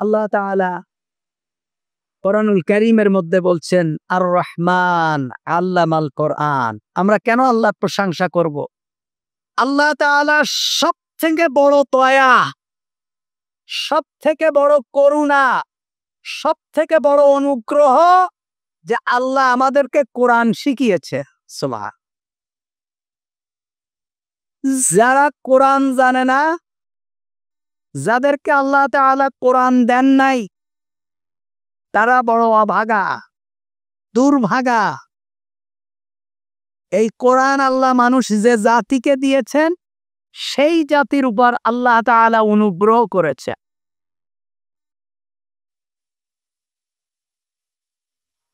আল্লাহ তাআলা কোরআনুল কারীমের মধ্যে বলছেন আর রহমান আল্লামাল কোরআন। আমরা কেন আল্লাহর প্রশংসা করব? আল্লাহ তাআলা সব থেকে বড় দয়া, সব থেকে বড় করুণা, সব থেকে বড় অনুগ্রহ যে আল্লাহ আমাদেরকে কোরআন শিখিয়েছে। সুবহান। যারা কোরআন জানে না, যাদেরকে আল্লাহ তাআলা কোরআন দেন নাই, তারা বড় অভাগা, দুর্ভাগা। এই কোরআন আল্লাহ মানুষ যে জাতিকে দিয়েছেন, সেই জাতির উপর আল্লাহ তাআলা অনুগ্রহ করেছে।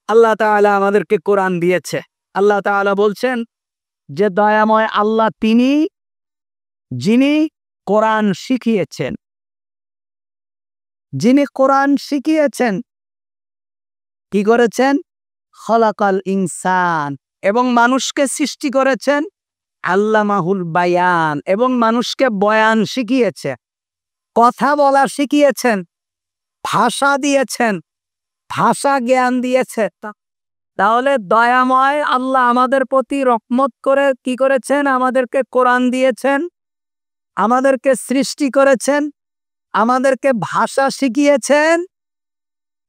আল্লাহ তাআলা আমাদেরকে কোরআন দিয়েছে। আল্লাহ তাআলা বলছেন যে দয়াময় আল্লাহ তিনি, যিনি কোরআন শিখিয়েছেন। যিনি কোরআন শিখিয়েছেন, কি করেছেন? খলাকাল ইনসান, এবং মানুষকে সৃষ্টি করেছেন। আল্লামাহুল বায়ান, এবং মানুষকে বয়ান শিখিয়েছে, কথা বলা শিখিয়েছেন, ভাষা দিয়েছেন, ভাষা জ্ঞান দিয়েছে। তাহলে দয়াময় আল্লাহ আমাদের প্রতি রহমত করে কি করেছেন? আমাদেরকে কোরআন দিয়েছেন, আমাদেরকে সৃষ্টি করেছেন, আমাদেরকে ভাষা শিখিয়েছেন।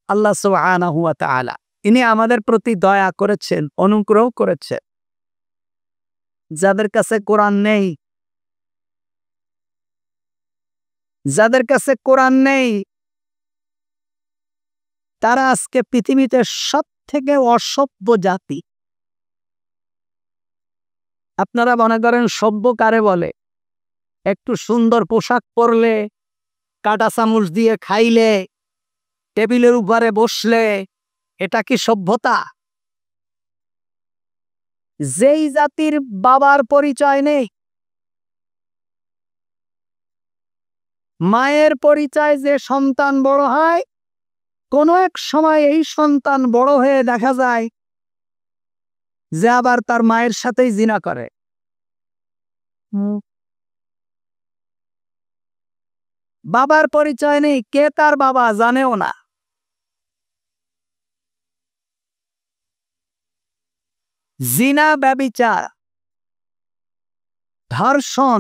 আল্লাহ সুবহানাহু ওয়া তাআলা ইনি আমাদের প্রতি দয়া করেছেন, অনুগ্রহ করেছেন। যাদের কাছে কোরআন নেই, যাদের কাছে কোরআন নেই, তারা আজকে পৃথিবীতে সব থেকে অসভ্য জাতি। আপনারা মনে করেন সভ্য কারে বলে? একটু সুন্দর পোশাক পরলে, কাঁটা চামচ দিয়ে খাইলে, টেবিলের উপরে বসলে, এটা কি সভ্যতা? যেই জাতির বাবার পরিচয় নেই, মায়ের পরিচয় যে সন্তান বড় হয়, কোনো এক সময় এই সন্তান বড় হয়ে দেখা যায় যে আবার তার মায়ের সাথেই জিনা করে। বাবার পরিচয় নেই, কে তার বাবা জানেও না। জিনা, ব্যভিচার, ধর্ষণ,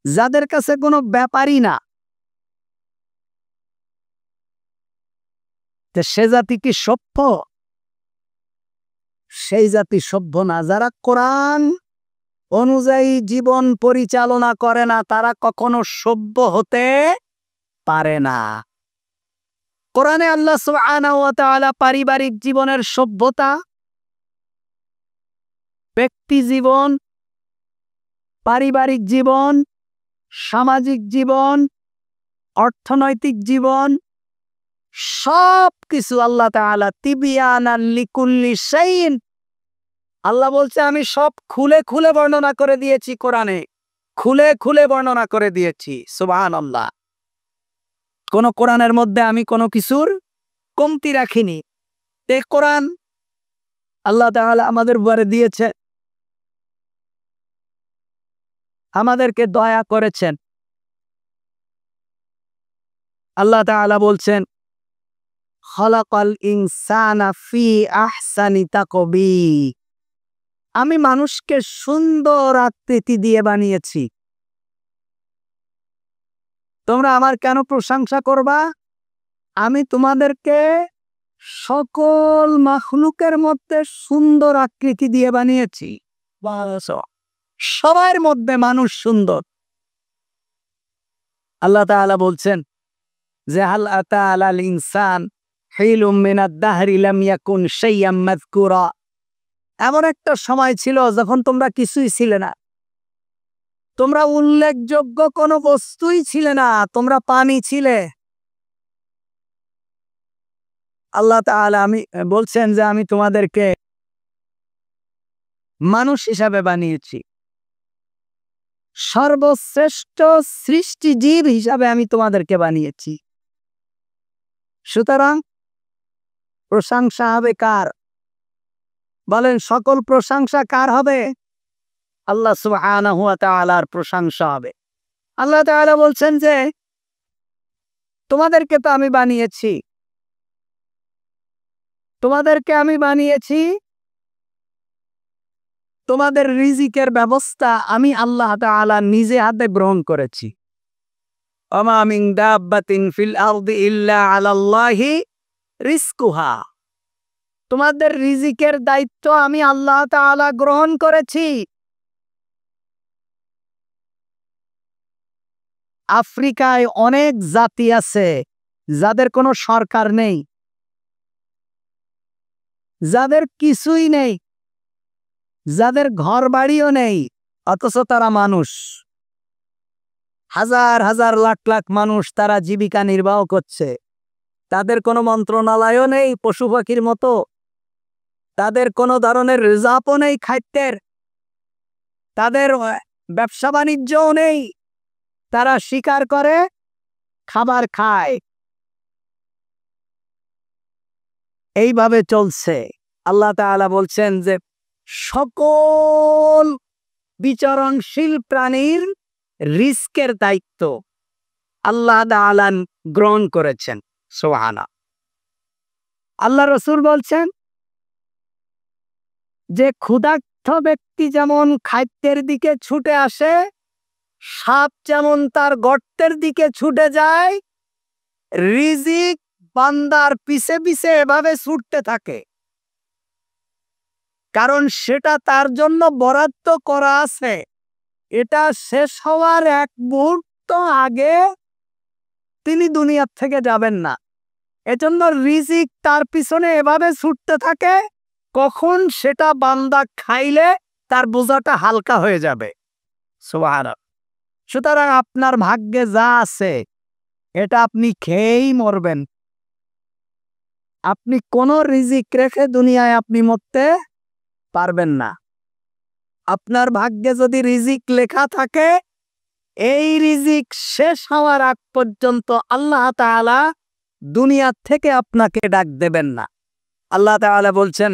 যাদের কাছে কোনো ব্যাপারই না, সে জাতি কি সভ্য? সেই জাতি সভ্য না। যারা কোরআন অনুযায়ী জীবন পরিচালনা করে না, তারা কখনো সভ্য হতে পারে না। কোরআনে আল্লাহ সুবহানাহু ওয়া তাআলা পারিবারিক জীবনের সভ্যতা, ব্যক্তি জীবন, পারিবারিক জীবন, সামাজিক জীবন, অর্থনৈতিক জীবন, সব কিছু আল্লাহ তাআলা তিবিয়ানান লিকুল্লি শাইইন, আল্লাহ বলছে আমি সব খুলে খুলে বর্ণনা করে দিয়েছি। কোরআনে খুলে খুলে বর্ণনা করে দিয়েছি। সুবহানাল্লাহ। কোন কোরআনের মধ্যে আমি কোনো কিছুর কমতি রাখিনি। এই কোরআন আল্লাহ তাআলা আমাদের উপরে দিয়েছে, আমাদেরকে দয়া করেছেন। আল্লাহ তাআলা বলছেন খলাকাল ইনসানা ফি আহসানি তাকবীর, আমি মানুষকে সুন্দর আকৃতি দিয়ে বানিয়েছি। তোমরা আমার কেন প্রশংসা করবা? আমি তোমাদেরকে সকল মাখলুকের মধ্যে সুন্দর আকৃতি দিয়ে বানিয়েছি। সবার মধ্যে মানুষ সুন্দর। আল্লাহ তাআলা বলছেন যে হাল আতা আলাল ইনসান হিলুম মিনাদ দাহরি লাম ইয়াকুন শাইয়াম মাযকুরা, এমন একটা সময় ছিল যখন তোমরা কিছুই ছিলে না, তোমরা উল্লেখযোগ্য কোনো বস্তুই ছিলে না, তোমরা পানি ছিলে। আল্লাহ তাআলা আমি বলছেন যে আমি তোমাদেরকে মানুষ হিসাবে বানিয়েছি, সর্বশ্রেষ্ঠ সৃষ্টিজীব হিসাবে আমি তোমাদেরকে বানিয়েছি। সুতরাং প্রশংসা হবে কার? বলেন, সকল প্রশংসা কার হবে? আল্লাহ সুবহানাহু ওয়া তাআলার প্রশংসা হবে। আল্লাহ তাআলা বলছেন যে তোমাদেরকে তো আমি বানিয়েছি, তোমাদেরকে আমি বানিয়েছি, তোমাদের রিজিকের ব্যবস্থা আমি আল্লাহ তাআলা নিজে হাতে গ্রহণ করেছি। ওমা মিন দাব্বাতিন ফিল আরদি ইল্লা আলাল্লাহি রিজকুহা। তোমাদের রিজিকের দায়িত্ব আমি আল্লাহ তাআলা গ্রহণ করেছি। আফ্রিকায় অনেক জাতি আছে যাদের কোনো সরকার নেই, যাদের কিছুই নেই, যাদের ঘর বাড়িও নেই, অথচ তারা মানুষ। হাজার হাজার লাখ লাখ মানুষ তারা জীবিকা নির্বাহ করছে। তাদের কোনো মন্ত্রণালয়ও নেই পশু পাখির মতো, তাদের কোনো ধরনের রিজার্ভও নেই খাদ্যের, তাদের ব্যবসা বাণিজ্যও নেই। তারা শিকার করে, খাবার খায়, এইভাবে চলছে। আল্লাহ তাআলা বলছেন যে সকল বিচরণশীল প্রাণীর রিস্কের দায়িত্ব আল্লাহ তাআলা গ্রহণ করেছেন। সুবহানাল্লাহ। আল্লাহ রাসূল বলছেন যে ক্ষুধার্ত ব্যক্তি যেমন খাদ্যের দিকে ছুটে আসে, সাপ যেমন তার গর্তের দিকে ছুটে যায়, রিজিক বান্দার পিছে পিছে এভাবে ছুটতে থাকে, কারণ সেটা তার জন্য বরাদ্দ করা আছে। এটা শেষ হওয়ার এক মুহূর্ত আগে তিনি দুনিয়ার থেকে যাবেন না। এজন্য রিজিক তার পিছনে এভাবে ছুটতে থাকে, কখন সেটা বান্দা খাইলে তার বোঝাটা হালকা হয়ে যাবে। সুবহানাল্লাহ। সুতরাং আপনার ভাগ্যে যা আছে এটা আপনি খেয়েই মরবেন। আপনি কোনো রিজিক রেখে দুনিয়ায় আপনি মরতে পারবেন না। আপনার ভাগ্যে যদি রিজিক লেখা থাকে, এই রিজিক শেষ হওয়ার আগ পর্যন্ত আল্লাহ তাআলা দুনিয়া থেকে আপনাকে ডাক দেবেন না। আল্লাহ তাআলা বলছেন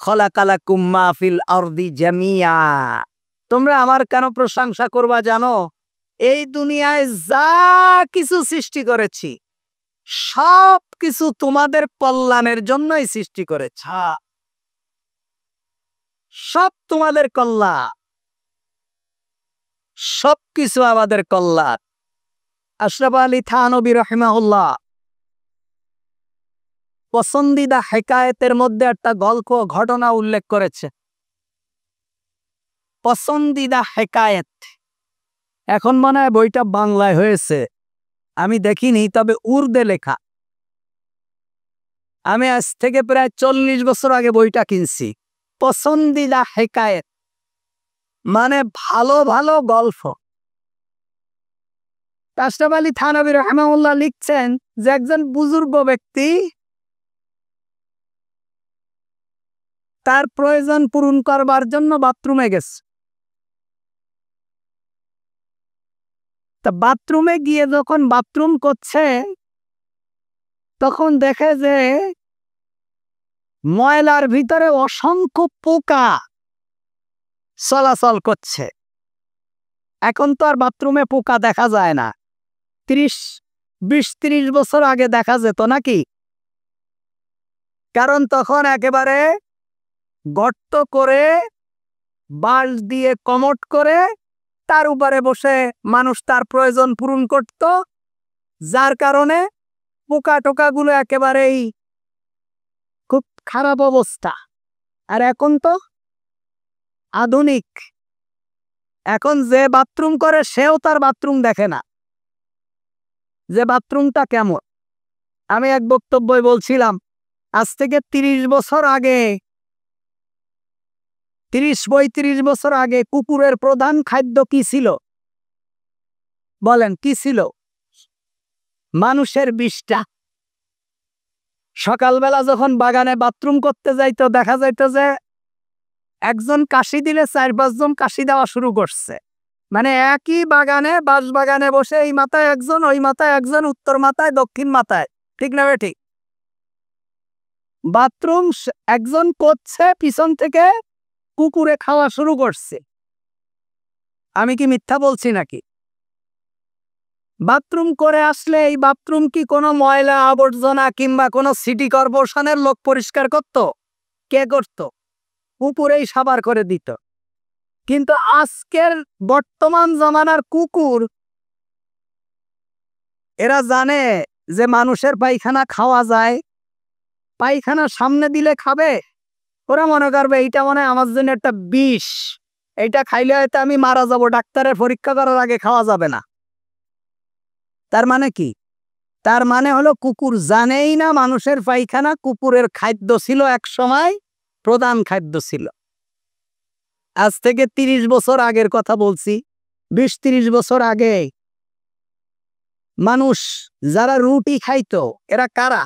খলাকালাকুম মা ফিল আরদি জামিয়া। তোমরা আমার কেন প্রশংসা করবা জানো? এই দুনিয়ায় যা কিছু সৃষ্টি করেছি সব কিছু তোমাদের কল্যাণের জন্যই সৃষ্টি করেছি। সব তোমাদের কল্যাণ, সবকিছু আমাদের কল্যাণ। আশরাফ আলী থানভী রাহিমাহুল্লাহ পছন্দিদা হেকায়েতের মধ্যে একটা গল্প ঘটনা উল্লেখ করেছে। পছন্দিদা হেকায়েত, এখন মনে হয় বইটা বাংলায় হয়েছে, আমি দেখিনি, তবে উর্দে লেখা। আমি আজ থেকে প্রায় 40 বছর আগে বইটা কিনছি। পছন্দিদা হেকায়েত মানে ভালো ভালো গল্প। আশরাফ আলী থানভী রাহিমাহুল্লাহ লিখছেন যে একজন বুজুর্গ ব্যক্তি তার প্রয়োজন পূরণ করবার জন্য বাথরুমে গেছে। তা বাথরুমে গিয়ে যখন বাথরুম করছে তখন দেখে যে ময়লার ভিতরে অসংখ্য পোকা চলাচল করছে। এখন তো আর বাথরুমে পোকা দেখা যায় না, 20-30 বছর আগে দেখা যেত নাকি? কারণ তখন একেবারে গর্ত করে বাঁশ দিয়ে কমোড করে তার উপরে বসে মানুষ তার প্রয়োজন পূরণ করত, যার কারণে পোকা টোকাগুলো একেবারেই খুব খারাপ অবস্থা। আর এখন তো আধুনিক, এখন যে বাথরুম করে সেও তার বাথরুম দেখে না যে বাথরুমটা কেমন। আমি এক বক্তব্যে বলছিলাম আজ থেকে 30 বছর আগে, 30-35 বছর আগে কুকুরের প্রধান খাদ্য কি ছিল বলেন? কি ছিল? মানুষের বিষ্ঠা। সকালবেলা যখন বাগানে বাথরুম করতে যাইতো দেখা যাইতো যে একজন কাশি দিলে 4-5 জন কাশি দেওয়া শুরু করছে। মানে একই বাগানে, বাঁশ বাগানে বসে এই মাথায় একজন, ওই মাথায় একজন, উত্তর মাথায়, দক্ষিণ মাথায়, ঠিক না ঠিক? বাথরুম একজন করছে, পিছন থেকে কুকুরে খাওয়া শুরু করছে। আমি কি মিথ্যা বলছি নাকি? বাথরুম করে আসলে এই বাথরুম কি কোনো ময়লা আবর্জনা কিংবা কোনো সিটি কর্পোরেশনের লোক পরিষ্কার করত? কে করত? কুকুরেই সাবার করে দিত। কিন্তু আজকের বর্তমান জমানার কুকুর এরা জানে যে মানুষের পায়খানা খাওয়া যায়, পায়খানা সামনে দিলে খাবে। ওরা মনে করবে এইটা মনে হয় আমার জন্য একটা বিষ, এইটা খাইলে হয়তো আমি মারা যাব, ডাক্তারের পরীক্ষা করার আগে খাওয়া যাবে না। তার মানে কি? তার মানে হলো কুকুর জানেই না মানুষের পায়খানা কুকুরের খাদ্য ছিল, এক সময় প্রধান খাদ্য ছিল। আজ থেকে ৩০ বছর আগের কথা বলছি, ২০-৩০ বছর আগে মানুষ যারা রুটি খাইতো এরা কারা?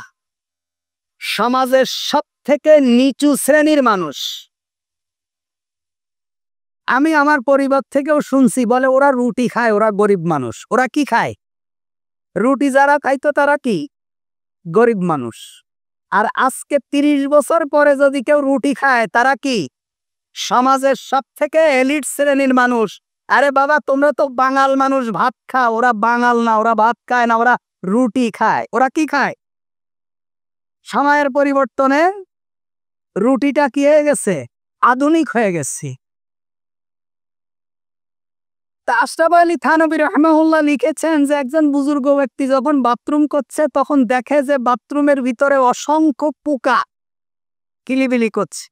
সমাজের সব থেকে নিচু শ্রেণীর মানুষ। আমি আমার পরিবার থেকেও শুনছি, বলে ওরা রুটি খায়, ওরা গরিব মানুষ। ওরা কি খায়? রুটি যারা খাইতো তারা কি? গরিব মানুষ। আর আজকে ৩০ বছর পরে যদি কেউ রুটি খায় তারা কি? সমাজের সব থেকে এলিট শ্রেণীর মানুষ। আরে বাবা, তোমরা তো বাঙাল মানুষ, ভাত খাও। ওরা বাঙাল না, ওরা ভাত খায় না, ওরা রুটি খায়। ওরা কি খায়? সময়ের পরিবর্তনে রুটিটা কি হয়ে গেছে? আধুনিক হয়ে গেছে। তা আশরাফ আলী থানভী রাহিমাহুল্লাহ লিখেছেন যে একজন বুজুর্গ ব্যক্তি যখন বাথরুম করছে তখন দেখে যে বাথরুমের ভিতরে অসংখ্য পোকা কিলিবিলি করছে।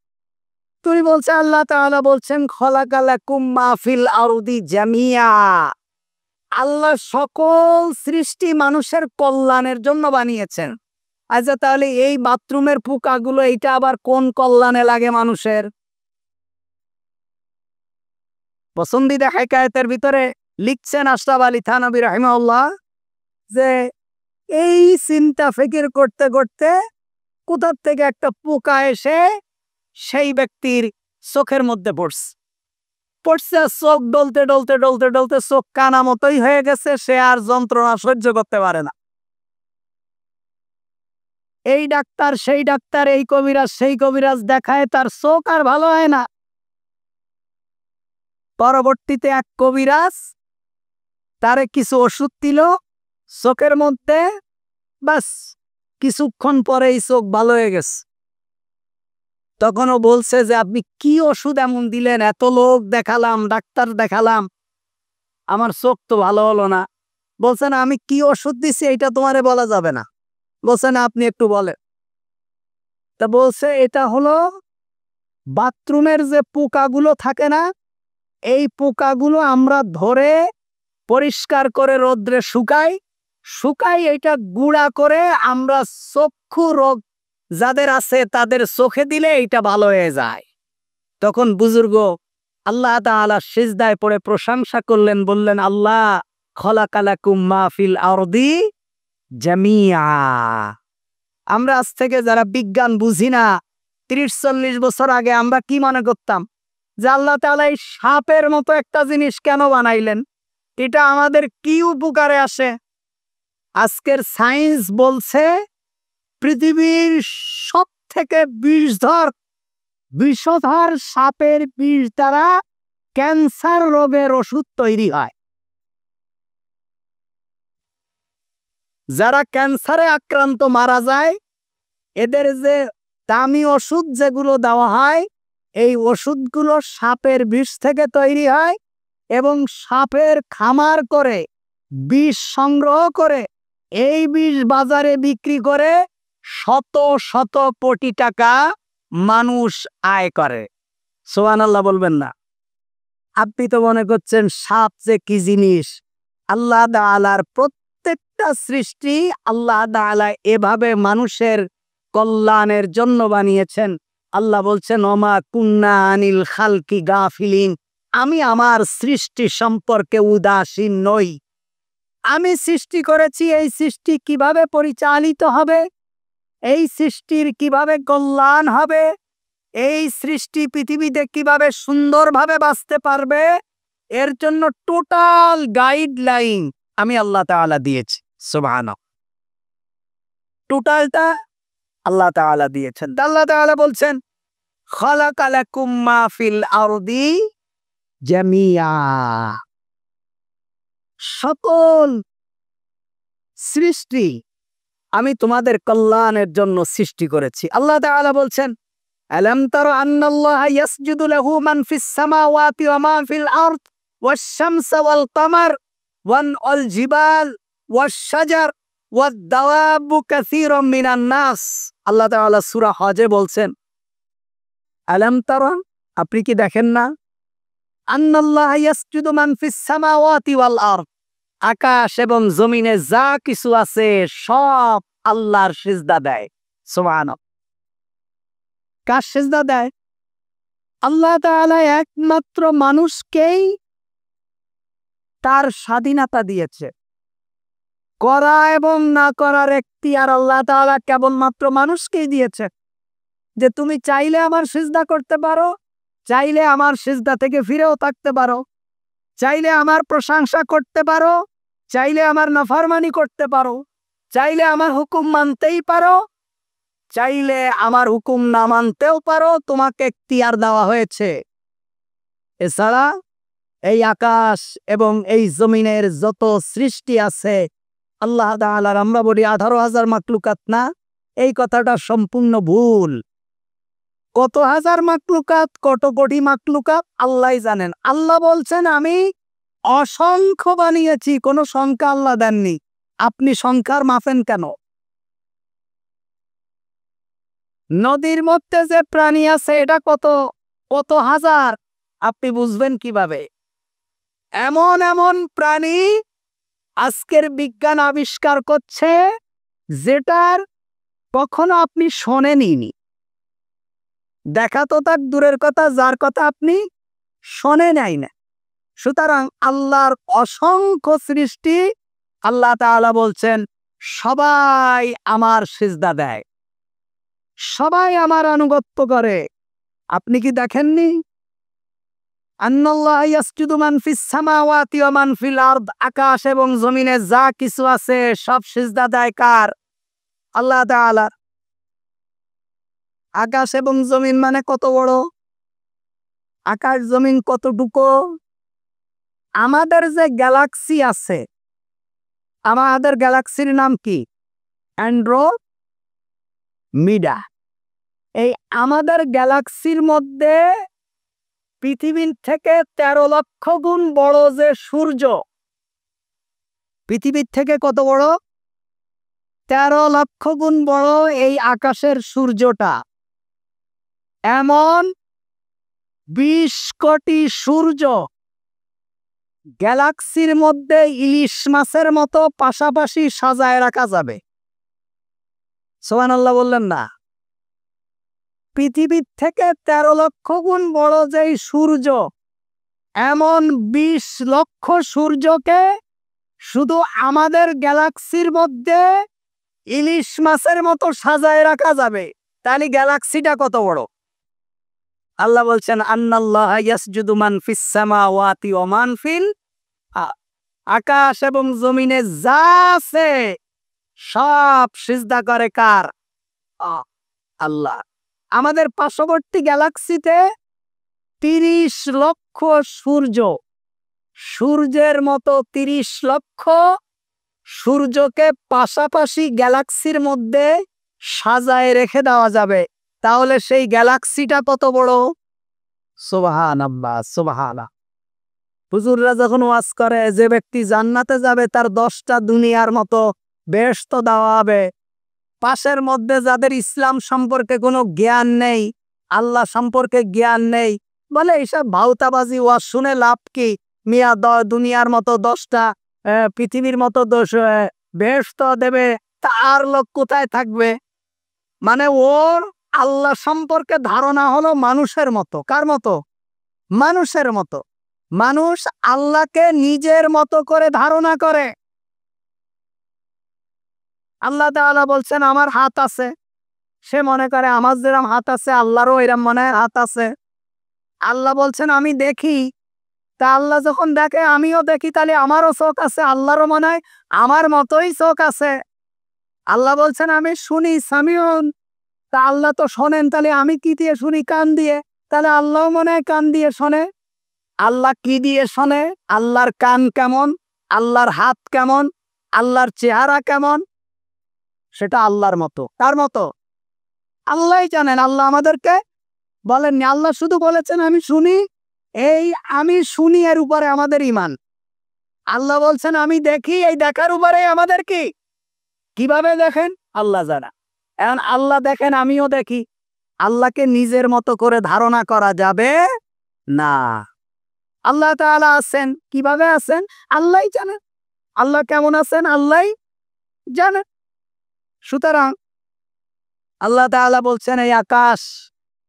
তুমি বলছে আল্লাহ তাআলা বলছেন খলাকালাকুম মা ফিল আরদি জামিয়া, আল্লাহ সকল সৃষ্টি মানুষের কল্যাণের জন্য বানিয়েছেন। আচ্ছা, তাহলে এই বাথরুমের পোকাগুলো এটা আবার কোন কল্যাণে লাগে মানুষের? পছন্দিদা হেকায়েতের ভিতরে লিখছেন আশরাফ আলী থানভী রাহিমাহুল্লাহ যে এই চিন্তা ফিকির করতে করতে কোথার থেকে একটা পোকা এসে সেই ব্যক্তির চোখের মধ্যে পড়ছে, চোখ ডলতে ডলতে ডলতে ডলতে চোখ কানা মতোই হয়ে গেছে, সে আর যন্ত্রণা সহ্য করতে পারে না। এই ডাক্তার সেই ডাক্তার, এই কবিরাজ সেই কবিরাজ দেখায়, তার চোখ আর ভালো হয় না। পরবর্তীতে এক কবিরাজ তারে কিছু ওষুধ দিল চোখের মধ্যে, বাস কিছুক্ষণ পরেই চোখ ভালো হয়ে গেছে। তখনও বলছে যে আপনি কি ওষুধ এমন দিলেন, এত লোক দেখালাম, ডাক্তার দেখালাম, আমার চোখ তো ভালো হলো না। বলছে না, আমি কি ওষুধ দিছি এটা তোমারে বলা যাবে না। বলছে না, আপনি একটু বলেন। তা বলছে এটা হলো বাথরুমের যে পোকাগুলো থাকে না, এই পোকাগুলো আমরা ধরে পরিষ্কার করে রোদ্রে শুকাই এটা গুঁড়া করে আমরা চক্ষু রোগ যাদের আছে তাদের চোখে দিলে এটা ভালো হয়ে যায়। তখন বুজুর্গ আল্লাহ তাআলা সিজদায় পড়ে প্রশংসা করলেন, বললেন আল্লাহ খলাকালাকুম মা ফিল আরদি জামিয়া। আমরা আজ থেকে যারা বিজ্ঞান বুঝি না, ৩০-৪০ বছর আগে আমরা কি মনে করতাম যে আল্লাহ তাআলা এই সাপের মতো একটা জিনিস কেন বানাইলেন, এটা আমাদের কি উপকারে আসে? আজকের সায়েন্স বলছে পৃথিবীর সব থেকে বিষধর সাপের বিষ দ্বারা ক্যান্সার রোগের ওষুধ তৈরি হয়। যারা ক্যান্সারে আক্রান্ত মারা যায়, এদের যে দামি ওষুধ যেগুলো দেওয়া হয়, এই ওষুধগুলো সাপের বিষ থেকে তৈরি হয় এবং সাপের খামার করে বিষ সংগ্রহ করে এই বিষ বাজারে বিক্রি করে শত শত কোটি টাকা মানুষ আয় করে। সুবহানাল্লাহ বলবেন না? আপনি তো মনে করছেন সাপ যে কি জিনিস। আল্লাহ তাআলার প্রত্যেকটা সৃষ্টি আল্লাহ তাআলা এভাবে মানুষের কল্যাণের জন্য বানিয়েছেন। আল্লাহ বলছেন ওমা কুন্না আনিল খালকি গাফিলিন, আমি আমার সৃষ্টি সম্পর্কে উদাসীন নই। আমি সৃষ্টি করেছি, এই সৃষ্টি কিভাবে পরিচালিত হবে, এই সৃষ্টির কিভাবে কল্যাণ হবে, এই সৃষ্টি পৃথিবীতে কিভাবে সুন্দরভাবে বাঁচতে পারবে, এর জন্য টোটাল গাইডলাইন আমি আল্লাহ তাআলা দিয়েছি। সুবহানাল্লাহ, টোটালটা আল্লাহ তাআলা দিয়েছেন। আল্লাহ তাআলা বলছেন খালাকালাকুম মা ফিল আরদি জামিয়া, সকল সৃষ্টি আমি তোমাদের কল্যাণের জন্য সৃষ্টি করেছি। আল্লাহ তাআলা বলছেন, আলাম তারা আন্নাল্লাহা ইয়াসজুদু লাহু মান ফিস সামাওয়াতি ওয়া মা ফিল আরদ ওয়াশ শামসা ওয়াল কামার ওয়াল জিবাল ওয়াশ শাজার ওয়াদ দাওয়াবু কাসীরুম মিনান নাস। আল্লাহ তাআলা সূরা হজে বলছেন, আলাম তারা, আপনি কি দেখেন না, আন্নাল্লাহা ইয়াসজুদু মান ফিস সামাওয়াতি ওয়াল আরদ, আকাশ এবং জমিনে যা কিছু আছে সব আল্লাহর সিজদা দেয়। সুবহানাল্লাহ। কার সিজদা দেয়? আল্লাহ তাআলা একমাত্র মানুষকেই তার স্বাধীনতা দিয়েছে, করা এবং না করার এখতিয়ার আল্লাহ তাআলা কেবলমাত্র মানুষকেই দিয়েছে। যে তুমি চাইলে আমার সিজদা করতে পারো, চাইলে আমার সিজদা থেকে ফিরেও থাকতে পারো, চাইলে আমার প্রশংসা করতে পারো, চাইলে আমার নাফরমানি করতে পারো, চাইলে আমার হুকুম মানতেই পারো, চাইলে আমার হুকুম না মানতেও পারো, তোমাকে এখতিয়ার দেওয়া হয়েছে। এছাড়া এই আকাশ এবং এই জমিনের যত সৃষ্টি আছে আল্লাহ তাআলার, আমরা বলি 18,000 মাখলুকাত না, এই কথাটা সম্পূর্ণ ভুল। কত হাজার মাখলুকাত, কত কোটি মাখলুকাত আল্লাহই জানেন। আল্লাহ বলছেন আমি অসংখ্য বানিয়েছি, কোনো সংখ্যা আল্লাহ দেননি। আপনি সংখ্যার মাপেন কেন? নদীর মধ্যে যে প্রাণী আছে এটা কত কত হাজার, আপনি বুঝবেন কিভাবে? এমন এমন প্রাণী আজকের বিজ্ঞান আবিষ্কার করছে যেটার কখনো আপনি শোনেননি। দেখা তো তার দূরের কথা, যার কথা আপনি শোনে নাই না। সুতরাং আল্লাহর অসংখ্য সৃষ্টি, আল্লাহ তাআলা বলছেন সবাই আমার সিজদা দেয়, সবাই আমার আনুগত্য করে। আপনি কি দেখেননি? আন্নাল্লাহা ইয়াসজুদু মান ফিস সামাওয়াতি ওয়া মান ফিল আরদ, আকাশ এবং জমিনে যা কিছু আছে সব সিজদা দেয় কার? আল্লাহ তাআলার। আকাশ এবং জমিন মানে কত বড়, আকাশ জমিন কতটুকু? আমাদের যে গ্যালাক্সি আছে, আমাদের গ্যালাক্সির নাম কি? অ্যান্ড্রোমিডা। এই আমাদের গ্যালাক্সির মধ্যে পৃথিবীর থেকে 13 লক্ষ গুণ বড় যে সূর্য, পৃথিবীর থেকে কত বড়? 13 লক্ষ গুণ বড় এই আকাশের সূর্যটা। এমন 20 কোটি সূর্য গ্যালাক্সির মধ্যে ইলিশ মাছের মতো পাশাপাশি সাজায় রাখা যাবে। সুবহানাল্লাহ বললেন না? পৃথিবীর থেকে 13 লক্ষ গুণ বড় যেই সূর্য, এমন 20 লক্ষ সূর্যকে শুধু আমাদের গ্যালাক্সির মধ্যে ইলিশ মাছের মতো সাজায় রাখা যাবে। তাহলে গ্যালাক্সিটা কত বড়? আল্লাহ বলছেন আন্নাল্লাহা ইয়াসজুদু মান ফিস সামাওয়াতি ওয়া মান ফিল, আকাশ এবং জমিনে যা আছে সব সিজদা করে কার? আল্লাহ। আমাদের পার্শ্ববর্তী গ্যালাক্সিতে 30 লক্ষ সূর্য, সূর্যের মতো 30 লক্ষ সূর্যকে পাশাপাশি গ্যালাক্সির মধ্যে সাজায় রেখে দেওয়া যাবে। তাহলে সেই গ্যালাক্সিটা কত বড়? সুবহানাল্লাহ, সুবহানাল্লাহ। হুজুররা যখন ওয়াজ করে যে ব্যক্তি জান্নাতে যাবে তার 10টা দুনিয়ার মতো বেহেশত দেওয়া হবে, পাশের মধ্যে যাদের ইসলাম সম্পর্কে কোনো জ্ঞান নেই, আল্লাহ সম্পর্কে জ্ঞান নেই, বলে এইসব ভাউতাবাজি ওয়াজ শুনে লাভ কি? মিয়া দুনিয়ার মতো 10টা পৃথিবীর মতো বেহেশত দেবে, তার লোক কোথায় থাকবে? মানে ওর আল্লাহ সম্পর্কে ধারণা হলো মানুষের মতো। কার মতো? মানুষের মতো। মানুষ আল্লাহকে নিজের মতো করে ধারণা করে। আল্লাহ তাআলা বলছেন আমার হাত আছে, সে মনে করে আমার যেরকম হাত আছে আল্লাহরও এরকম মনে হয় হাত আছে। আল্লাহ বলছেন আমি দেখি, তা আল্লাহ যখন দেখে আমিও দেখি, তাহলে আমারও চোখ আছে, আল্লাহরও মনে হয় আমার মতোই চোখ আছে। আল্লাহ বলছেন আমি শুনি, সামিউন, তা আল্লাহ তো শোনেন, তাহলে আমি কি দিয়ে শুনি? কান দিয়ে। তাহলে আল্লাহ মনে হয় কান দিয়ে শোনে। আল্লাহ কি দিয়ে শোনে? আল্লাহর কান কেমন? আল্লাহর হাত কেমন? আল্লাহর চেহারা কেমন, সেটা আল্লাহর মতো। কার মতো? আল্লাহই জানেন। আল্লাহ আমাদেরকে বলেননি, আল্লাহ শুধু বলেছেন আমি শুনি। এই আমি শুনি এর উপরে আমাদের ঈমান। আল্লাহ বলছেন আমি দেখি, এই দেখার উপরে আমাদের কি? কিভাবে দেখেন আল্লাহ জানা। এখন আল্লাহ দেখেন, আমিও দেখি। আল্লাহকে নিজের মতো করে ধারণা করা যাবে না। আল্লাহ তাআলা আছেন, কিভাবে আছেন আল্লাহই জানেন। আল্লাহ কেমন আছেন আল্লাহই জানেন। সুতরাং আল্লাহ তাআলা বলছেন এই আকাশ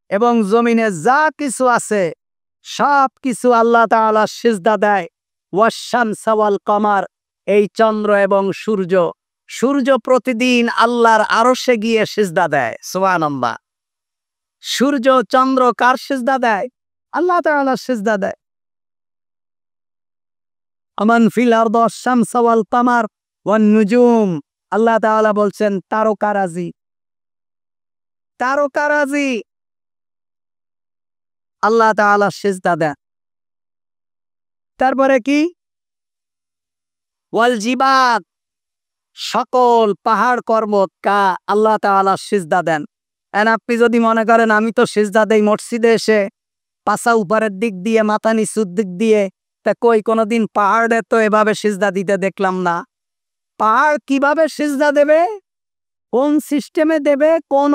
এবং জমিনে যা কিছু আছে সব কিছু আল্লাহ তাআলা সিজদা দেয়। ওয়াশ-শামস ওয়াল কমার, এই চন্দ্র এবং সূর্য। সূর্য প্রতিদিন আল্লাহর আরশে গিয়ে সিজদা দেয়। সুবহানাল্লাহ। সূর্য চন্দ্র কার সিজদা দেয়? আল্লাহ তাআলা সিজদা দেয়। আমান ফিল আরদ ওয়াশ-শামস ওয়াল কমার ওয়ান নুজুম, আল্লাহ তাআলা বলছেন তারকারাজি, তারকারাজি আল্লাহ তাআলা সিজদা দেন। তারপরে কি? ওয়াল জিবাল, সকল পাহাড় পর্বত কা আল্লাহ তাআলা সিজদা দেন। আপনি যদি মনে করেন আমি তো সিজদা দেই মসজিদে এসে পাছা উপরের দিক দিয়ে মাথা নিচুর দিক দিয়ে, তা কই কোনোদিন পাহাড়ে তো এভাবে সিজদা দিতে দেখলাম না। পাহাড় কিভাবে সিজদা দেবে, কোন সিস্টেমে দেবে, কোন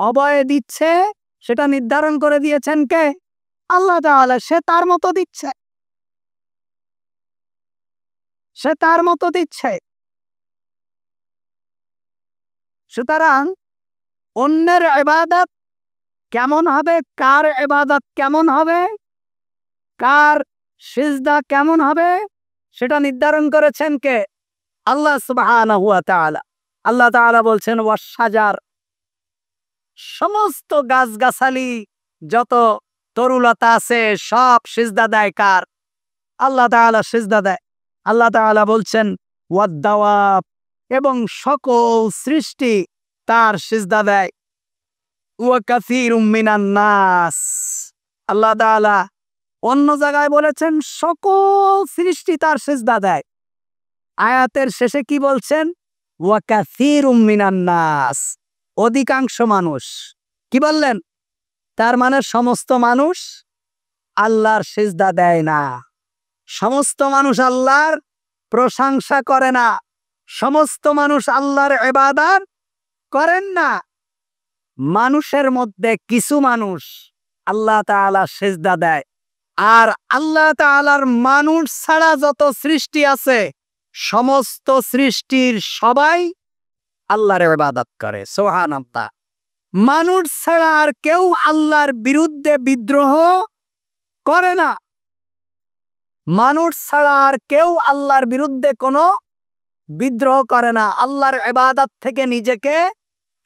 অবয়ে দিচ্ছে, সেটা নির্ধারণ করে দিয়েছেন কে? আল্লাহ তাআলা। সে তার মতো দিচ্ছে, সে তার মতো দিচ্ছে। সুতরাং অন্যের ইবাদত কেমন হবে, কার ইবাদত কেমন হবে, কার সিজদা কেমন হবে, সেটা নির্ধারণ করেছেন কে? আল্লাহ সুবহানাহু ওয়া তাআলা। আল্লাহ তাআলা বলছেন ওয়াশ-শাজার, সমস্ত গাছগাছালি যত তরুলতা আছে সব সিজদা দেয় কার? আল্লাহ তাআলা সিজদা দেয়। আল্লাহ তাআলা বলছেন ওয়াদ-দাওয়াব, এবং সকল সৃষ্টি তার সিজদা দেয়। ওয়া কাসীরুম মিনান নাস, আল্লাহ তাআলা অন্য জায়গায় বলেছেন সকল সৃষ্টি তার সিজদা দেয়। আয়াতের শেষে কি বলছেন? ওয়া কাসীরুম মিনান নাস, অধিকাংশ মানুষ। কি বললেন? তার মানে সমস্ত মানুষ আল্লাহর সিজদা দেয় না। সমস্ত মানুষ আল্লাহর প্রশংসা করে না। সমস্ত মানুষ আল্লাহর ইবাদত করেন না। মানুষের মধ্যে কিছু মানুষ আল্লাহ তাআলা সিজদা দেয়। আর আল্লাহ তাআলার মানুষ ছাড়া যত সৃষ্টি আছে সমস্ত সৃষ্টির সবাই আল্লাহর ইবাদত করে। সুবহানাল্লাহ। মানুষ ছাড়া আর কেউ আল্লাহর বিরুদ্ধে বিদ্রোহ করে না। মানুষ ছাড়া আর কেউ আল্লাহর বিরুদ্ধে কোনো বিদ্রোহ করে না, আল্লাহর ইবাদত থেকে নিজেকে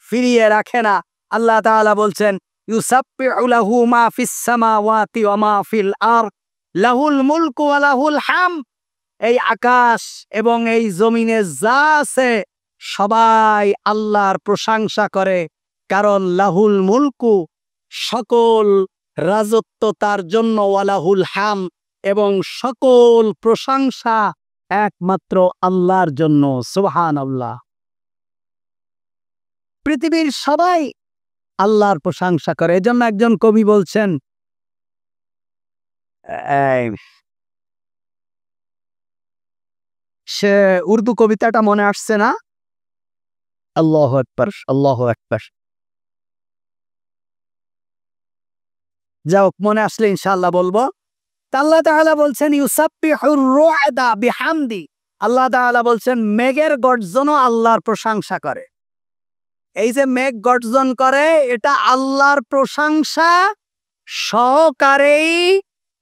ফিরিয়ে রাখে না। আল্লাহ তাআলা বলছেন ইউসাব্বিহু লাহু মা ফিস সামাওয়াতি ওয়া মা ফিল আরদ লাহুল মুলকু ওয়া লাহুল হামদ, এই আকাশ এবং এই জমিনে যা আছে সবাই আল্লাহর প্রশংসা করে, কারণ লাহুল মুলকু, সকল রাজত্ব তার জন্য, ওয়া লাহুল হামদ, এবং সকল প্রশংসা একমাত্র আল্লাহর জন্য। সুবহানাল্লাহ। পৃথিবীর সবাই আল্লাহর প্রশংসা করে। এজন্য একজন কবি বলছেন, সে উর্দু কবিতাটা মনে আসছে না, আল্লাহু আকবার, আল্লাহু আকবার। যাও, মনে আসলে ইনশাআল্লাহ বলবো। আল্লাহ তাআলা বলছেন ইউসাব্বিহুর রুআদা বিহামদি, আল্লাহ তাআলা বলছেন মেঘের গর্জনও আল্লাহর প্রশংসা করে। এই যে মেঘ গর্জন করে এটা আল্লাহর প্রশংসা সহকারেই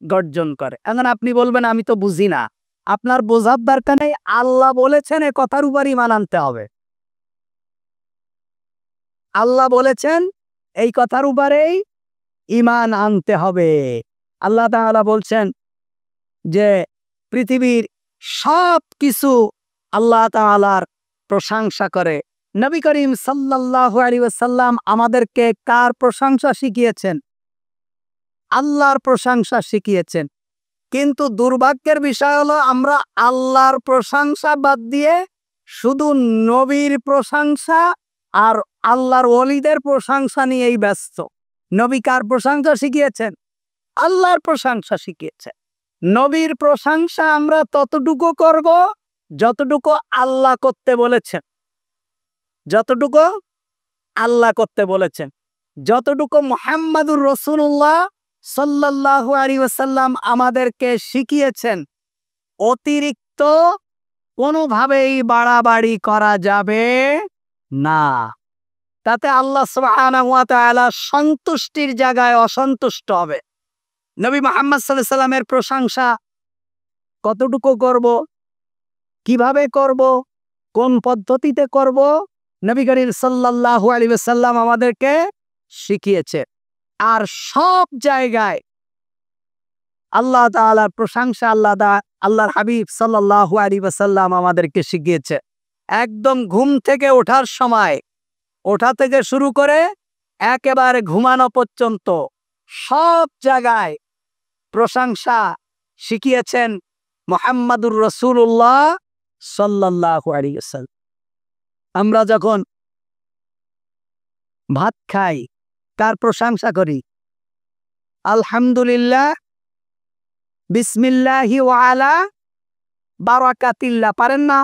গর্জন করে। এখন আপনি বলবেন আমি তো বুঝি না। আপনার বোঝার দরকার নেই, আল্লাহ বলেছেন এ কথার উপরই ঈমান আনতে হবে। আল্লাহ বলেছেন এই কথার উপরেই ঈমান আনতে হবে। আল্লাহ তাআলা বলছেন যে পৃথিবীর সব কিছু আল্লাহ তাআলার প্রশংসা করে। নবী করিম সাল্লাল্লাহু আলাইহি ওয়াসাল্লাম আমাদেরকে কার প্রশংসা শিখিয়েছেন? আল্লাহর প্রশংসা শিখিয়েছেন। কিন্তু দুর্ভাগ্যের বিষয় হলো আমরা আল্লাহর প্রশংসা বাদ দিয়ে শুধু নবীর প্রশংসা আর আল্লাহর ওলিদের প্রশংসা নিয়েই ব্যস্ত। নবী কার প্রশংসা শিখিয়েছেন? আল্লাহর প্রশংসা শিখিয়েছেন। নবীর প্রশংসা আমরা ততটুকু করব যতটুকু আল্লাহ করতে বলেছেন, যতটুকু আল্লাহ করতে বলেছেন, যতটুকু মুহাম্মাদুর রাসূলুল্লাহ সাল্লাল্লাহু আলাইহি ওয়াসাল্লাম আমাদেরকে শিখিয়েছেন। অতিরিক্ত কোনোভাবেই বাড়াবাড়ি করা যাবে না। তাতে আল্লাহ সুবহানাহু ওয়া তাআলা সন্তুষ্টির জায়গায় অসন্তুষ্ট হবে। নবী মুহাম্মদ সাল্লাল্লাহু আলাইহি ওয়াসাল্লামের প্রশংসা কতটুকু করব, কিভাবে করব, কোন পদ্ধতিতে করব, নবী করিম সাল্লাল্লাহু আলাইহি ওয়াসাল্লাম আমাদেরকে শিখিয়েছে। আর সব জায়গায় আল্লাহ তাআলার প্রশংসা আল্লাহর হাবিব সাল্লাল্লাহু আলাইহি ওয়াসাল্লাম আমাদেরকে শিখিয়েছে। একদম ঘুম থেকে ওঠার সময়, ওঠা থেকে শুরু করে একেবারে ঘুমানো পর্যন্ত সব জায়গায় প্রশংসা শিখিয়েছেন মুহাম্মাদুর রাসূলুল্লাহ সাল্লাল্লাহু আলাইহি ওয়াসাল্লাম। আমরা যখন ভাত খাই তার প্রশংসা করি, আলহামদুলিল্লাহ, বিসমিল্লাহি ওয়া আলা বারাকাতিল্লাহ। পারেন না?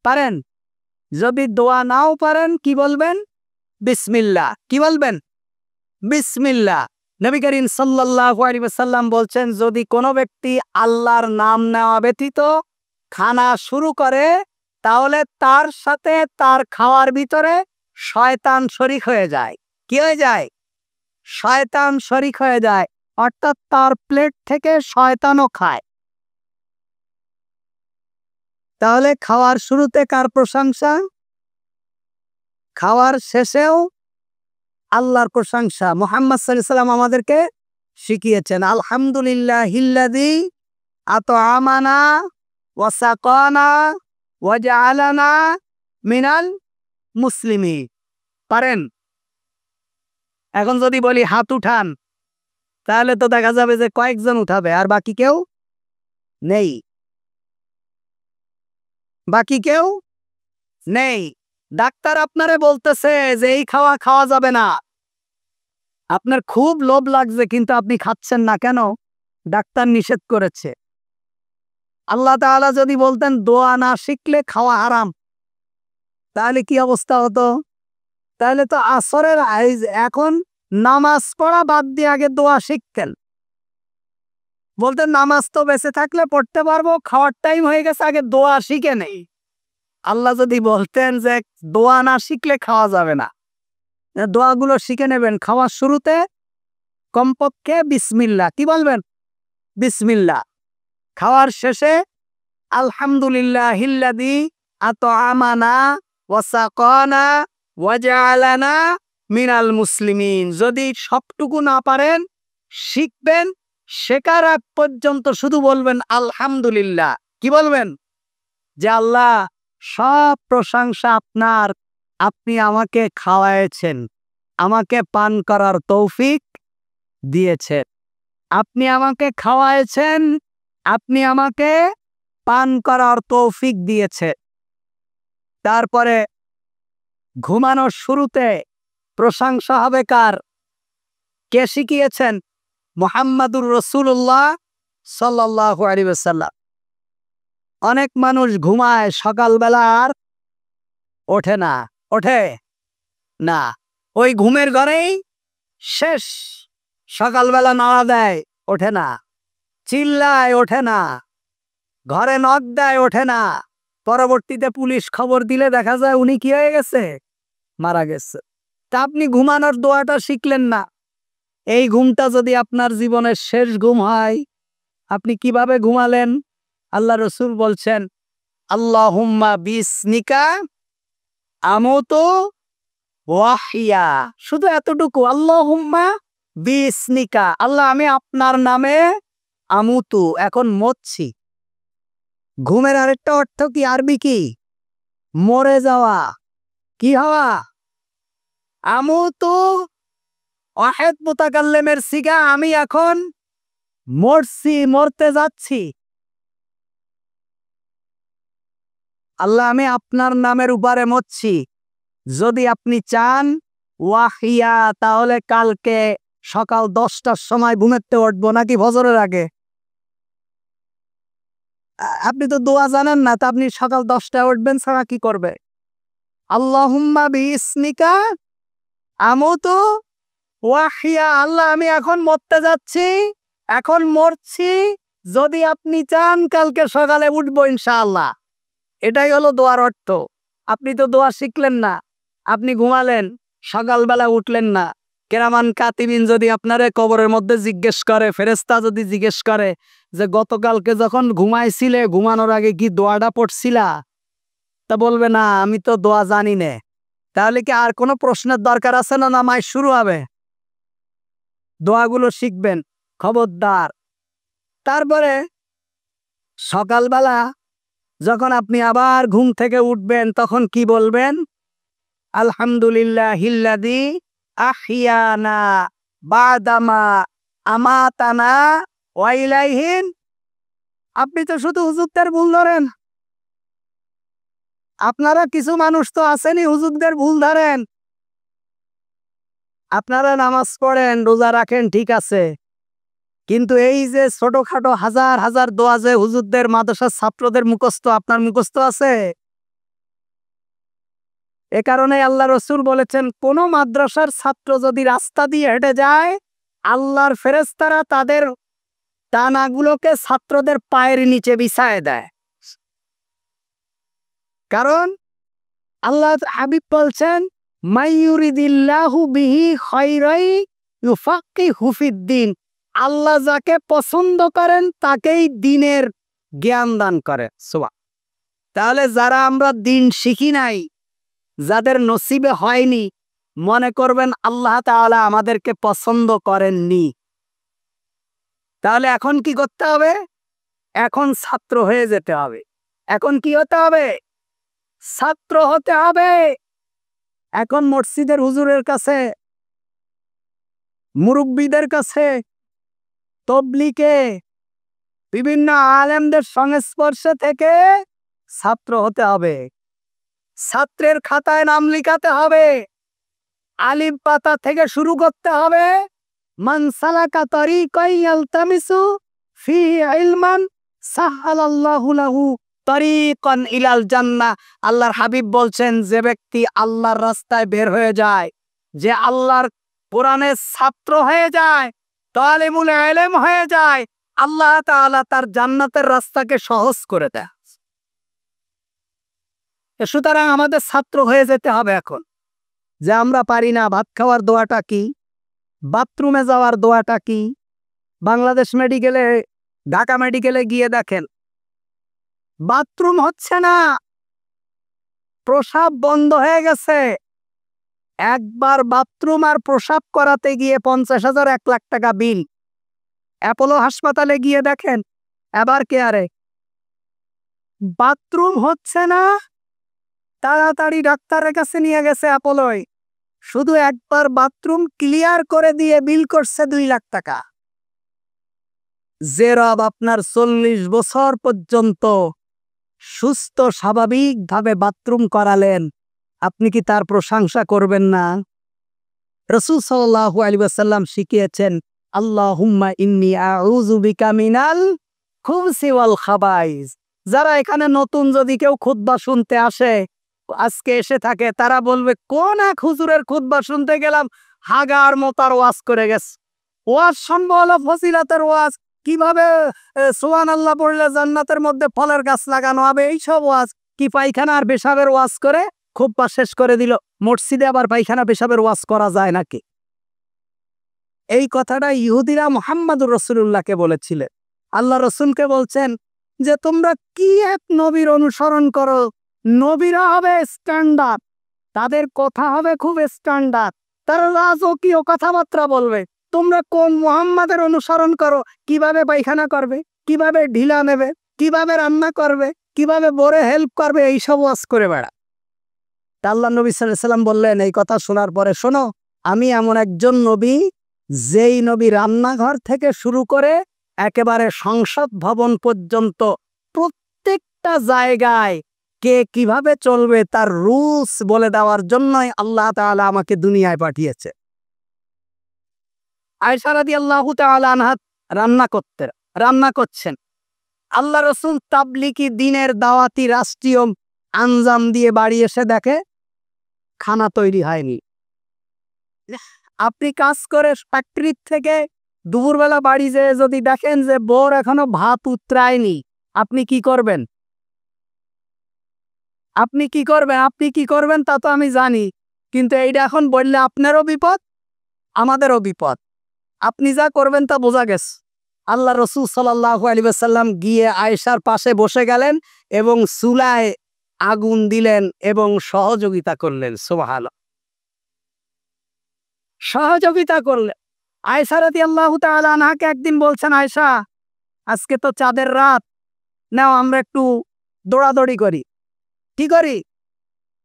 পারেন? যদি দোয়া নাও পারেন কি বলবেন? বিসমিল্লাহ। কি বলবেন? বিসমিল্লাহ। নবী করিম সাল্লাল্লাহু আলাইহি ওয়াসাল্লাম বলছেন, যদি কোনো ব্যক্তি আল্লাহর নাম নেওয়া ব্যতীত খানা শুরু করে তাহলে তার সাথে তার খাওয়ার ভিতরে শয়তান শরীক হয়ে যায়। কি হয়ে যায়? শয়তান শরীক হয়ে যায়, অর্থাৎ তার প্লেট থেকে শয়তানও খায়। তাহলে খাওয়ার শুরুতে কার প্রশংসা? খাওয়ার শেষেও আল্লাহর প্রশংসা মুহাম্মদ সাল্লাল্লাহু আলাইহি ওয়াসাল্লাম আমাদেরকে শিখিয়েছেন। আলহামদুলিল্লাহিল্লাযী আত'আমানা ওয়া সাকানা ওয়া জাআলানা মিনাল মুসলিমিন। পারেন? এখন যদি বলি হাত উঠান তাহলে তো দেখা যাবে যে কয়েকজন উঠাবে আর বাকি কেউ নেই। বাকি কেউ নেই। ডাক্তার আপনারে বলতেছে যে এই খাওয়া খাওয়া যাবে না, আপনার খুব লোভ লাগছে কিন্তু আপনি খাচ্ছেন না কেন? ডাক্তার নিষেধ করেছে। আল্লাহ তাআলা যদি বলতেন দোয়া না শিখলে খাওয়া হারাম, তাহলে কি অবস্থা হতো? তাহলে তো আসরের এখন নামাজ পড়া বাদ দিয়ে আগে দোয়া শিখতেন। বলতেন নামাজ তো বেঁচে থাকলে পড়তে পারবো, খাওয়ার টাইম হয়ে গেছে, আগে দোয়া শিখে নেই। আল্লাহ যদি বলতেন যে দোয়া না শিখলে খাওয়া যাবে না, দোয়াগুলো শিখে নেবেন। খাওয়ার শুরুতে কমপক্ষে বিসমিল্লাহ। কি বলবেন? বিসমিল্লাহ। খাওয়ার শেষে আলহামদুলিল্লাহিল্লাযী আত'আমানা ওয়া সাকানা ওয়া জাআলানা মিনাল মুসলিমিন। যদি সবটুকু না পারেন, শিখবেন, শেখার আগ পর্যন্ত শুধু বলবেন আলহামদুলিল্লাহ। কি বলবেন? যে আল্লাহ সব প্রশংসা আপনার, আপনি আমাকে খাওয়ায়েছেন, আমাকে পান করার তৌফিক দিয়েছেন। আপনি আমাকে খাওয়ায়েছেন, আপনি আমাকে পান করার তৌফিক দিয়েছেন। তারপরে ঘুমানোর শুরুতে প্রশংসা হবে কার? কে শিখিয়েছেন? মুহাম্মাদুর রাসূলুল্লাহ সাল্লাল্লাহু আলাইহি ওয়াসাল্লাম। অনেক মানুষ ঘুমায়, সকালবেলা আর ওঠে না। ওঠে না, ওই ঘুমের ঘরেই শেষ। সকালবেলা নাড়া দেয়, ওঠে না। চিল্লায়, ওঠে না। ঘরে নক দেয়, ওঠে না। পরবর্তীতে পুলিশ খবর দিলে দেখা যায় উনি কি হয়ে গেছে? মারা গেছে। তা আপনি ঘুমানোর দোয়াটা শিখলেন না। এই ঘুমটা যদি আপনার জীবনের শেষ ঘুম হয়, আপনি কিভাবে ঘুমালেন? আল্লাহ রাসূল বলছেন, আল্লাহুম্মা বিসমিকা আমুতু ওয়া আহইয়া। শুধু এতটুকু, আল্লাহুম্মা বিসমিকা। আল্লাহ, আমি আপনার নামে আমুতু, এখন মরছি। ঘুমের আরেকটা অর্থ কি? আরবি কি? মরে যাওয়া। কি হওয়া? আমুতু ওয়াহিদ মুতাকাল্লিমের সিগা, আমি এখন মরছি, মরতে যাচ্ছি। আল্লাহ আমি আপনার নামের উপরে মরছি, যদি আপনি চান ওয়াহিয়া তাহলে কালকে সকাল 10টার সময় ঘুমেতে উঠবো নাকি ফজরের আগে? আপনি তো দোয়া জানেন না, তা আপনি সকাল 10টায় উঠবেন ছাড়া কি করবে? আল্লাহুম্মা বিইসমিকা আমুতু ওয়াহিয়া, আল্লাহ আমি এখন মরতে যাচ্ছি, এখন মরছি, যদি আপনি চান কালকে সকালে উঠবো ইনশাআল্লাহ। এটাই হলো দোয়ার অর্থ। আপনি তো দোয়া শিখলেন না, আপনি ঘুমালেন, সকালবেলা উঠলেন না। কেরামান কাতিবিন যদি আপনারে কবরের মধ্যে জিজ্ঞেস করে, ফেরেশতা যদি জিজ্ঞেস করে যে গতকালকে যখন ঘুমাইছিলে ঘুমানোর আগে কি দোয়াটা পড়ছিলা, তা বলবে না আমি তো দোয়া জানি না। তাহলে কি আর কোনো প্রশ্নের দরকার আছে না? নামাজ শুরু হবে, দোয়াগুলো শিখবেন খবরদার। তারপরে সকালবেলা যখন আপনি আবার ঘুম থেকে উঠবেন তখন কি বলবেন? আলহামদুলিল্লাহিল্লাযী আহইয়ানা বাদামা আমাতানা ওয়া ইলাইহিন। আপনি তো শুধু হুজুরদের ভুল ধরেন। আপনারা কিছু মানুষ তো আছেনই হুজুরদের ভুল ধরেন। আপনারা নামাজ পড়েন, রোজা রাখেন, ঠিক আছে, কিন্তু এই যে ছোটখাটো হাজার হাজার দোয়া যে হুজুরদের মাদ্রাসার ছাত্রদের মুখস্থ, আপনার মুখস্থ আছে? এ কারণে আল্লাহ রসুল বলেছেন কোন মাদ্রাসার ছাত্র যদি রাস্তা দিয়ে হেঁটে যায়, আল্লাহর ফেরেশতারা তাদের ডানাগুলোকে ছাত্রদের পায়ের নিচে বিছায় দেয়। কারণ আল্লাহ হাবিব বলছেন মাইয়ুরিদিল্লাহু বিহি খায়রাই ইউফাক্কিহু ফিদ্দিন, আল্লাহ যাকে পছন্দ করেন তাকেই দ্বীনের জ্ঞান দান করে। সুবহান। তাহলে যারা আমরা দ্বীন শিখি নাই, যাদের নসিবে হয়নি, মনে করবেন আল্লাহ তাআলা আমাদেরকে পছন্দ করেননি। তাহলে এখন কি করতে হবে? এখন ছাত্র হয়ে যেতে হবে। এখন কি হতে হবে? ছাত্র হতে হবে। এখন মসজিদের হুজুরের কাছে, মুরব্বীদের কাছে, তবলিগে, বিভিন্ন আলেমদের সংস্পর্শে থেকে ছাত্র হতে হবে। ছাত্রের খাতায় নাম লিখাতে হবে, আলিফ পাতা থেকে শুরু করতে হবে। মান সালাকা তরিকান ইয়ালতামিসু ফিহি ইলমান সাহালাল্লাহু লাহু তরিকান ইলাল জান্নাহ। আল্লাহর হাবিব বলছেন যে ব্যক্তি আল্লাহর রাস্তায় বের হয়ে যায়, যে আল্লাহর কোরআনের ছাত্র হয়ে যায়, তালিমুল ইলম হয়ে যায়, আল্লাহ তাআলা তার জান্নাতের রাস্তাকে সহজ করে দেয়। সুতরাং আমাদের ছাত্র হয়ে যেতে হবে এখন। যে আমরা পারি না, ভাত খাওয়ার দোয়াটা কি, বাথরুমে যাওয়ার দোয়াটা কি। বাংলাদেশ মেডিকেলে, ঢাকা মেডিকেলে গিয়ে দেখেন বাথরুম হচ্ছে না, প্রসাব বন্ধ হয়ে গেছে। একবার বাথরুম আর প্রসাব করাতে গিয়ে 50,000 1 লাখ টাকা বিল। অ্যাপোলো হাসপাতালে গিয়ে দেখেন, এবার কেয়ারে বাথরুম হচ্ছে না, তাড়াতাড়ি ডাক্তারের কাছে নিয়ে গেছে অ্যাপোলোয়, শুধু একবার বাথরুম ক্লিয়ার করে দিয়ে বিল করছে 2 লাখ টাকা। যে রব আপনার 40 বছর পর্যন্ত সুস্থ স্বাভাবিকভাবে বাথরুম করালেন, আপনি কি তার প্রশংসা করবেন না? রাসূল সাল্লাল্লাহু আলাইহি ওয়াসাল্লাম শিখিয়েছেন আল্লাহুম্মা ইন্নী আউযু বিকা মিনাল খুবসি ওয়াল খাবাইস। যারা এখানে নতুন যদি কেউ খুতবা শুনতে আসে, আজকে এসে থাকে, তারা বলবে কোন এক হুজুরের খুতবা শুনতে গেলাম, হাগার মতার ওয়াজ করে গেছে। ওয়াজ শুনবো হলো ফজিলাতের ওয়াজ, কিভাবে সুবহানাল্লাহ পড়লে জান্নাতের মধ্যে ফলের গাছ লাগানো হবে, এইসব ওয়াজ। কি পায়খানা আর পেশাবের ওয়াজ করে খুতবা শেষ করে দিল। মসজিদে আবার পায়খানা পেশাবের ওয়াজ করা যায় নাকি? এই কথাটা ইহুদিরা মুহাম্মদুর রাসূলুল্লাহকে বলেছিলেন। আল্লাহ রসুলকে বলছেন যে তোমরা কি এক নবীর অনুসরণ করো, নবীরা হবে স্ট্যান্ডার্ড, তাদের কথা হবে খুব স্ট্যান্ডার্ড, তারা রাজকীয় কথাবার্তা বলবে। তোমরা কোন মুহাম্মাদের অনুসরণ করো? কিভাবে পায়খানা করবে, কিভাবে ঢিলা নেবে, কিভাবে রান্না করবে, কিভাবে বরে হেল্প করবে, এইসব ওয়াজ করে বেড়া। তা আল্লাহ নবী সাল্লাল্লাহু আলাইহি ওয়াসাল্লাম বললেন এই কথা শোনার পরে, শোনো, আমি এমন একজন নবী, যেই নবী রান্নাঘর থেকে শুরু করে একেবারে সংসদ ভবন পর্যন্ত প্রত্যেকটা জায়গায় কে কিভাবে চলবে তার রুলস বলে দেওয়ার জন্যই আল্লাহ তাআলা আমাকে দুনিয়ায় পাঠিয়েছে। আয়েশা রাদিয়াল্লাহু তাআলা আনহা রান্না করছেন। আল্লাহ রাসূল তাবলিগি দ্বীনের দাওয়াতি রাষ্ট্রীয় আঞ্জাম দিয়ে বাড়ি এসে দেখে খানা তৈরি হয়নি। আপনি কাজ করে ফ্যাক্টরির থেকে দুপুরবেলা বাড়ি যেয়ে যদি দেখেন যে বউর এখনো ভাত উতরায়নি, আপনি কি করবেন? আপনি কি করবেন তা তো আমি জানি, কিন্তু এইটা এখন বললে আপনারও বিপদ, আমাদেরও বিপদ। আপনি যা করবেন তা বোঝা গেছে। আল্লাহ রাসূল সাল্লাল্লাহু আলাইহি ওয়াসাল্লাম গিয়ে আয়েশার পাশে বসে গেলেন এবং চুলায় আগুন দিলেন এবং সহযোগিতা করলেন। সুবহানাল্লাহ, সহযোগিতা করলেন। আয়েশা রাদিয়াল্লাহু তাআলা আনহাকে একদিন বলছেন, আয়েশা আজকে তো চাঁদের রাত, নাও আমরা একটু দৌড়াদৌড়ি করি। কি করি?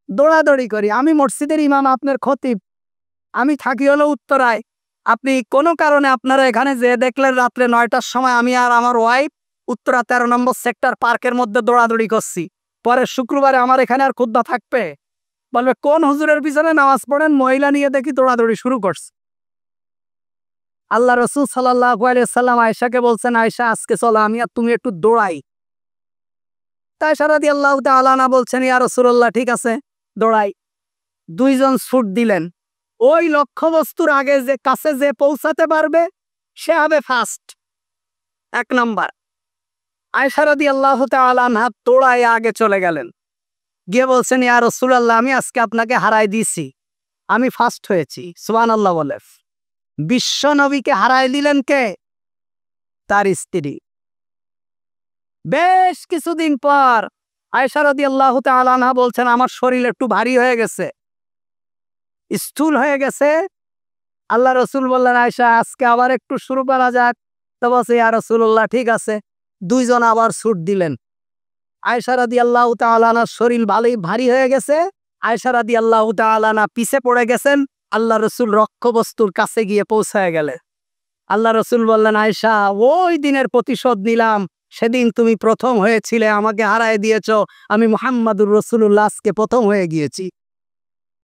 দৌড়াদৌড়ি করি। আমি মসজিদের ইমাম, আপনার খতিব, আমি থাকি হলো উত্তরায়। আপনি কোনো কারণে আপনারা এখানে যে দেখলেন রাত্রে 9টার সময় আমি আর আমার ওয়াইফ উত্তরা 13 নম্বর সেক্টর পার্কের মধ্যে দৌড়াদৌড়ি করছি, পরে শুক্রবারে আমার এখানে আর খুদ্া থাকবে? বলবে কোন হুজুরের পিছনে নামাজ পড়েন, মহিলা নিয়ে দেখি দৌড়াদৌড়ি শুরু করছে। আল্লাহ রাসূল সাল্লাল্লাহু আলাইহি ওয়াসাল্লাম আয়েশাকে বলছেন, আয়েশা আজকে চলো আমি আর তুমি একটু দৌড়াই। তাই আয়েশা রাদিয়াল্লাহু তাআলা আনহা বলছেন, ইয়া রাসূলুল্লাহ ঠিক আছে দৌড়াই। দুইজন ছুট দিলেন। ওই লক্ষ্যবস্তুর আগে যে কাছে যে পৌঁছাতে পারবে সে হবে ফার্স্ট, 1 নাম্বার। আয়েশা রাদিয়াল্লাহু তাআলা আনহা দৌড়ায় আগে চলে গেলেন, গিয়ে বলছেন, ইয়া রাসূলুল্লাহ আমি আজকে আপনাকে হারাই দিয়েছি, আমি ফার্স্ট হয়েছি। সুবহানাল্লাহ বলে। বিশ্ব নবীকে হারাই দিলেন কে? তার স্ত্রী। বেশ কিছুদিন পর আয়েশা রাদিয়াল্লাহু তাআলা আনহা বলছেন, আমার শরীর একটু ভারী হয়ে গেছে, স্থূল হয়ে গেছে। আল্লাহ রাসূল বললেন, আয়েশা আজকে আবার একটু শুরু করা যাক। তো বলছে, ইয়া রাসূলুল্লাহ ঠিক আছে। দুইজন আবার ছুট দিলেন। আয়েশা রাদিয়াল্লাহু তাআলা আনহার শরীর ভারী হয়ে গেছে। আয়েশা রাদিয়াল্লাহু তাআলা আনহা পিছে পড়ে গেছেন। আল্লাহ রাসূল লক্ষ্যবস্তুর কাছে গিয়ে পৌঁছায় গেলে আল্লাহ রাসূল বললেন, আয়েশা ওই দিনের প্রতিশোধ নিলাম, সেদিন তুমি প্রথম হয়েছিলে, আমাকে হারায় দিয়েছ, আমি মুহাম্মাদুর রাসূলুল্লাহ আজকে প্রথম হয়ে গিয়েছি।